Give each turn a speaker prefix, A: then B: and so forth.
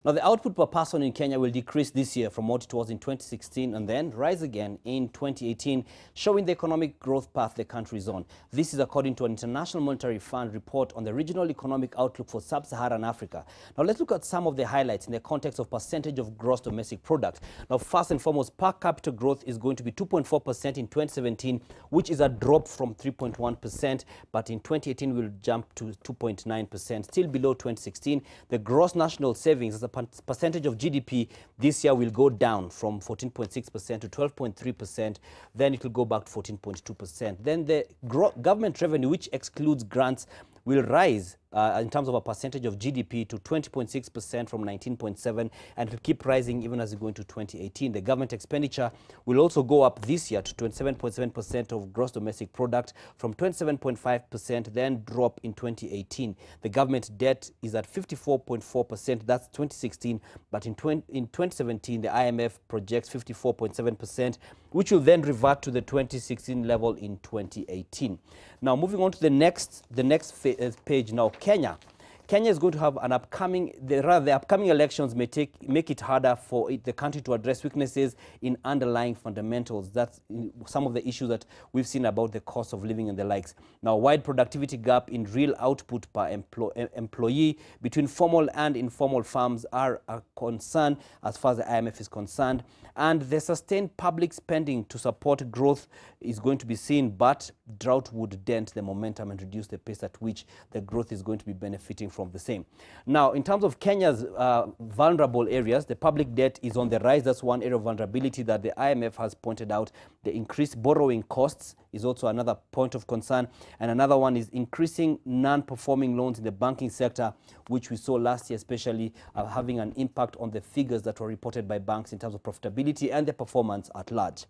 A: Now, the output per person in Kenya will decrease this year from what it was in 2016 and then rise again in 2018, showing the economic growth path the country is on. This is according to an International Monetary Fund report on the regional economic outlook for Sub-Saharan Africa. Now, let's look at some of the highlights in the context of percentage of gross domestic product. Now, first and foremost, per capita growth is going to be 2.4% in 2017, which is a drop from 3.1%, but in 2018 will jump to 2.9%, still below 2016. The gross national savings as a percentage of GDP this year will go down from 14.6% to 12.3%. Then it will go back to 14.2%. Then the government revenue, which excludes grants, will rise in terms of a percentage of GDP to 20.6% from 19.7%, and it will keep rising even as we go into 2018. The government expenditure will also go up this year to 27.7% of gross domestic product from 27.5%, then drop in 2018. The government debt is at 54.4%, that's 2016, but in 2017 the IMF projects 54.7%, which will then revert to the 2016 level in 2018. Now, moving on to the next page now, Kenya. Kenya is going to have an upcoming, the upcoming elections make it harder for the country to address weaknesses in underlying fundamentals. That's some of the issues that we've seen about the cost of living and the likes. Now, wide productivity gap in real output per employee between formal and informal firms are a concern as far as the IMF is concerned. And the sustained public spending to support growth is going to be seen, but drought would dent the momentum and reduce the pace at which the growth is going to be benefiting from the same. Now, in terms of Kenya's vulnerable areas, the public debt is on the rise. That's one area of vulnerability that the IMF has pointed out. The increased borrowing costs is also another point of concern. And another one is increasing non-performing loans in the banking sector, which we saw last year, especially having an impact on the figures that were reported by banks in terms of profitability and their performance at large.